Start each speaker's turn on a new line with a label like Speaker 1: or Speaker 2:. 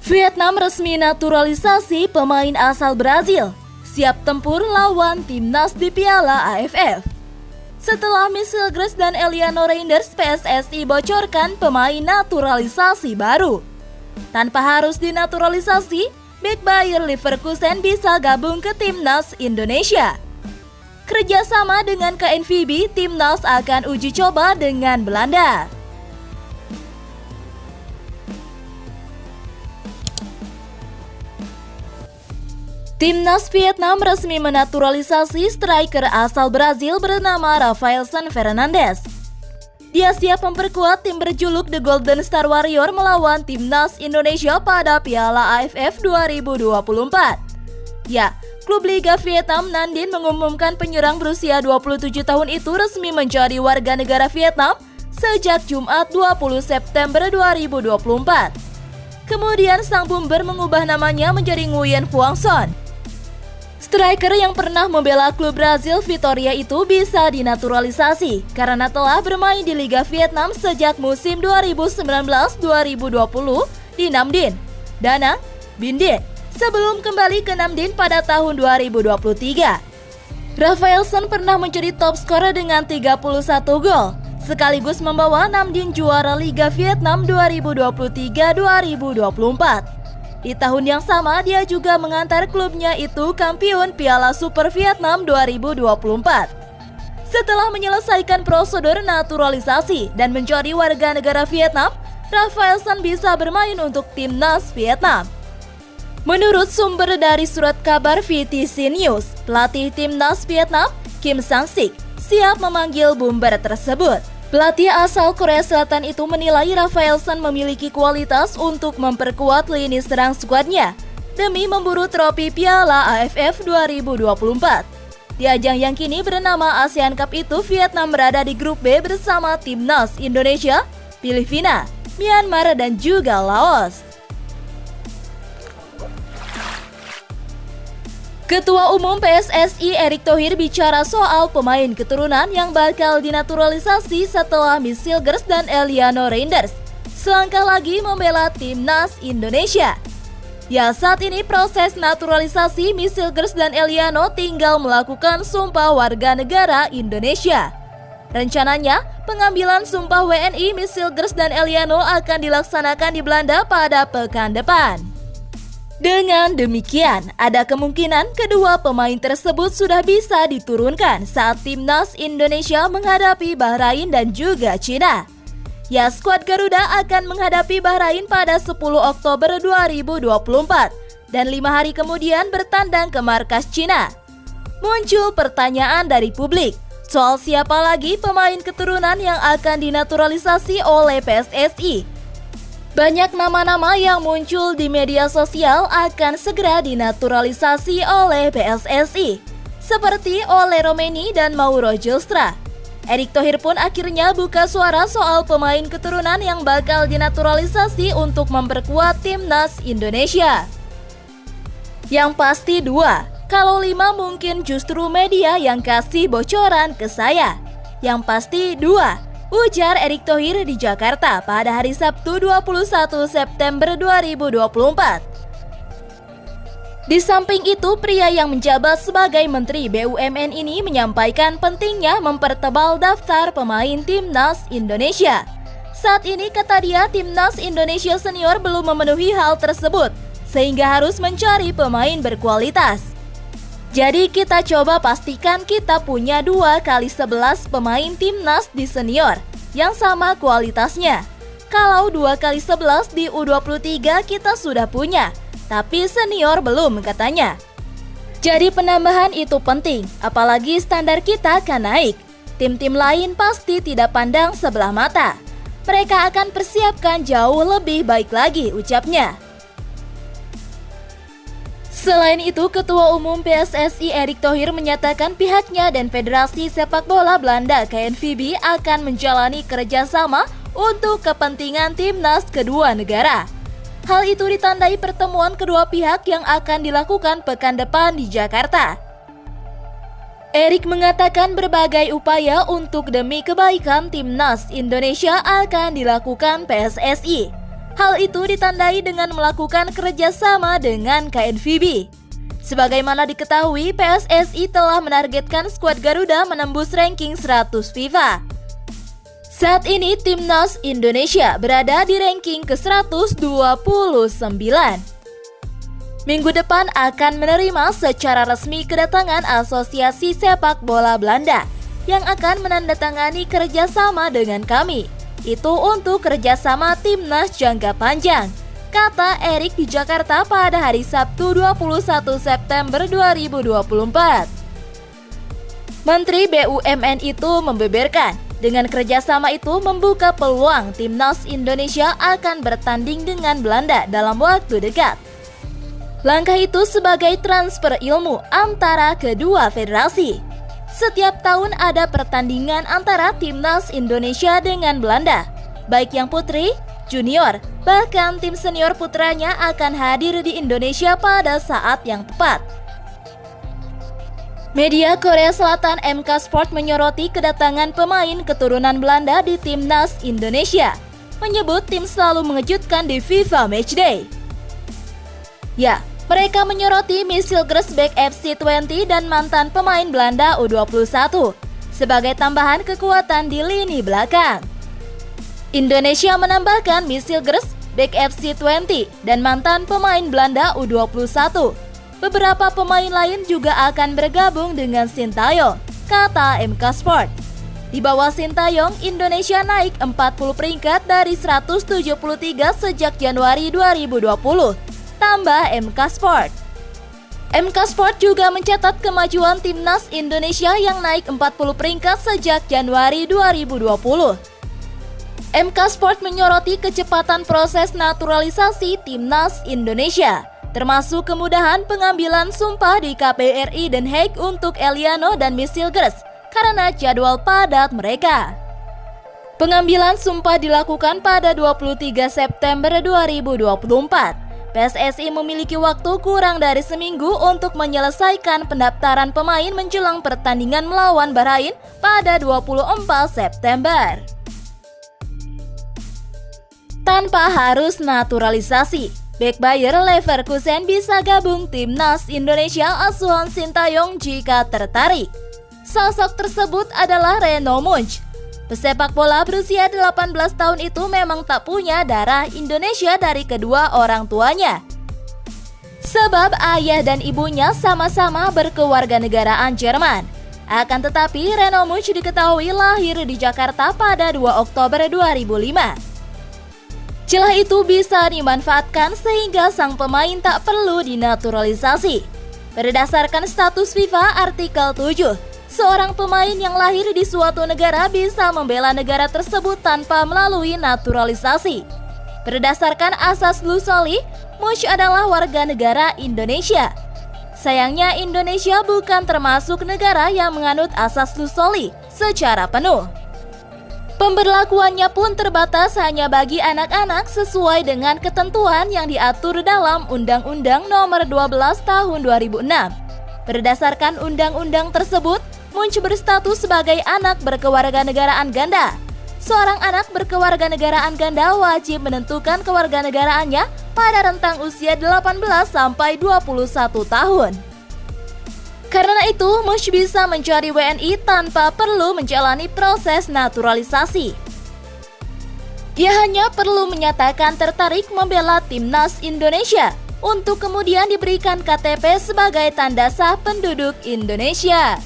Speaker 1: Vietnam resmi naturalisasi pemain asal Brazil, siap tempur lawan timnas di Piala AFF. Setelah Michel Gres dan Eliano Reinders, PSSI bocorkan pemain naturalisasi baru. Tanpa harus dinaturalisasi, bek Bayer Leverkusen bisa gabung ke timnas Indonesia. Kerjasama dengan KNVB, timnas akan uji coba dengan Belanda. Timnas Vietnam resmi menaturalisasi striker asal Brazil bernama Rafaelson Fernandes. Dia siap memperkuat tim berjuluk The Golden Star Warrior melawan timnas Indonesia pada Piala AFF 2024. Ya, klub Liga Vietnam Nam Dinh mengumumkan penyerang berusia 27 tahun itu resmi menjadi warga negara Vietnam sejak Jumat 20 September 2024. Kemudian sang bomber mengubah namanya menjadi Nguyen Phuong Son. Striker yang pernah membela klub Brazil Vitória itu bisa dinaturalisasi karena telah bermain di Liga Vietnam sejak musim 2019-2020 di Nam Dinh, Da Nang, Binh Dinh, sebelum kembali ke Nam Dinh pada tahun 2023. Rafaelson pernah menjadi top skor dengan 31 gol, sekaligus membawa Nam Dinh juara Liga Vietnam 2023-2024. Di tahun yang sama, dia juga mengantar klubnya itu kampiun Piala Super Vietnam 2024. Setelah menyelesaikan prosedur naturalisasi dan menjadi warga negara Vietnam, Rafaelson bisa bermain untuk timnas Vietnam. Menurut sumber dari surat kabar VTC News, pelatih timnas Vietnam, Kim Sang-sik, siap memanggil bomber tersebut. Pelatih asal Korea Selatan itu menilai Rafaelson memiliki kualitas untuk memperkuat lini serang skuadnya demi memburu trofi Piala AFF 2024. Di ajang yang kini bernama ASEAN Cup itu, Vietnam berada di grup B bersama timnas Indonesia, Filipina, Myanmar, dan juga Laos. Ketua Umum PSSI Erick Thohir bicara soal pemain keturunan yang bakal dinaturalisasi setelah Michel Gres dan Eliano Reinders selangkah lagi membela timnas Indonesia. Ya, saat ini proses naturalisasi Michel Gres dan Eliano tinggal melakukan sumpah warga negara Indonesia. Rencananya, pengambilan sumpah WNI Michel Gres dan Eliano akan dilaksanakan di Belanda pada pekan depan. Dengan demikian, ada kemungkinan kedua pemain tersebut sudah bisa diturunkan saat timnas Indonesia menghadapi Bahrain dan juga Cina. Ya, skuad Garuda akan menghadapi Bahrain pada 10 Oktober 2024 dan 5 hari kemudian bertandang ke markas Cina. Muncul pertanyaan dari publik soal siapa lagi pemain keturunan yang akan dinaturalisasi oleh PSSI. Banyak nama-nama yang muncul di media sosial akan segera dinaturalisasi oleh PSSI, seperti Ole Romeni dan Mauro Joostra. Erick Thohir pun akhirnya buka suara soal pemain keturunan yang bakal dinaturalisasi untuk memperkuat timnas Indonesia. Yang pasti 2, kalau 5 mungkin justru media yang kasih bocoran ke saya. Yang pasti 2, ujar Erick Thohir di Jakarta pada hari Sabtu 21 September 2024. Di samping itu, pria yang menjabat sebagai Menteri BUMN ini menyampaikan pentingnya mempertebal daftar pemain timnas Indonesia. Saat ini, kata dia, timnas Indonesia senior belum memenuhi hal tersebut, sehingga harus mencari pemain berkualitas. Jadi kita coba pastikan kita punya 2x11 pemain timnas di senior yang sama kualitasnya. Kalau 2x11 di U23 kita sudah punya, tapi senior belum, katanya. Jadi penambahan itu penting, apalagi standar kita akan naik. Tim-tim lain pasti tidak pandang sebelah mata. Mereka akan persiapkan jauh lebih baik lagi, ucapnya. Selain itu, Ketua Umum PSSI Erick Thohir menyatakan pihaknya dan Federasi Sepak Bola Belanda KNVB akan menjalani kerjasama untuk kepentingan timnas kedua negara. Hal itu ditandai pertemuan kedua pihak yang akan dilakukan pekan depan di Jakarta. Erick mengatakan berbagai upaya untuk demi kebaikan timnas Indonesia akan dilakukan PSSI. Hal itu ditandai dengan melakukan kerjasama dengan KNVB. Sebagaimana diketahui, PSSI telah menargetkan skuad Garuda menembus ranking 100 FIFA. Saat ini Timnas Indonesia berada di ranking ke-129. Minggu depan akan menerima secara resmi kedatangan Asosiasi Sepak Bola Belanda yang akan menandatangani kerjasama dengan kami. Itu untuk kerjasama timnas jangka panjang, kata Erik di Jakarta pada hari Sabtu 21 September 2024. Menteri BUMN itu membeberkan, dengan kerjasama itu membuka peluang timnas Indonesia akan bertanding dengan Belanda dalam waktu dekat. Langkah itu sebagai transfer ilmu antara kedua federasi. Setiap tahun ada pertandingan antara timnas Indonesia dengan Belanda, baik yang putri, junior, bahkan tim senior putranya akan hadir di Indonesia pada saat yang tepat. Media Korea Selatan MK Sport menyoroti kedatangan pemain keturunan Belanda di timnas Indonesia, menyebut tim selalu mengejutkan di FIFA Matchday. Ya, mereka menyoroti Misil Gresbeck FC20 dan mantan pemain Belanda U21 sebagai tambahan kekuatan di lini belakang. Indonesia menambahkan Misil Gresbeck FC20 dan mantan pemain Belanda U21. Beberapa pemain lain juga akan bergabung dengan Sintayong, kata MK Sport. Di bawah Sintayong, Indonesia naik 40 peringkat dari 173 sejak Januari 2020. Tambah MK Sport. MK Sport juga mencatat kemajuan timnas Indonesia yang naik 40 peringkat sejak Januari 2020. MK Sport menyoroti kecepatan proses naturalisasi timnas Indonesia, termasuk kemudahan pengambilan sumpah di KBRI Den Haag untuk Eliano dan Misil Gres karena jadwal padat mereka. Pengambilan sumpah dilakukan pada 23 September 2024. PSSI memiliki waktu kurang dari seminggu untuk menyelesaikan pendaftaran pemain menjelang pertandingan melawan Bahrain pada 24 September. Tanpa harus naturalisasi, bek Bayer Leverkusen bisa gabung timnas Indonesia asuhan Sintayong jika tertarik. Sosok tersebut adalah Reno Munch. Pesepak bola berusia 18 tahun itu memang tak punya darah Indonesia dari kedua orang tuanya. Sebab ayah dan ibunya sama-sama berkewarganegaraan Jerman. Akan tetapi Reno Munch diketahui lahir di Jakarta pada 2 Oktober 2005. Celah itu bisa dimanfaatkan sehingga sang pemain tak perlu dinaturalisasi. Berdasarkan status FIFA artikel 7, seorang pemain yang lahir di suatu negara bisa membela negara tersebut tanpa melalui naturalisasi. Berdasarkan asas Lusoli, Munch adalah warga negara Indonesia. Sayangnya Indonesia bukan termasuk negara yang menganut asas Lusoli secara penuh. Pemberlakuannya pun terbatas hanya bagi anak-anak sesuai dengan ketentuan yang diatur dalam Undang-Undang Nomor 12 Tahun 2006. Berdasarkan undang-undang tersebut, Munch berstatus sebagai anak berkewarganegaraan ganda. Seorang anak berkewarganegaraan ganda wajib menentukan kewarganegaraannya pada rentang usia 18 sampai 21 tahun. Karena itu, Munch bisa mencari WNI tanpa perlu menjalani proses naturalisasi. Ia hanya perlu menyatakan tertarik membela timnas Indonesia untuk kemudian diberikan KTP sebagai tanda sah penduduk Indonesia.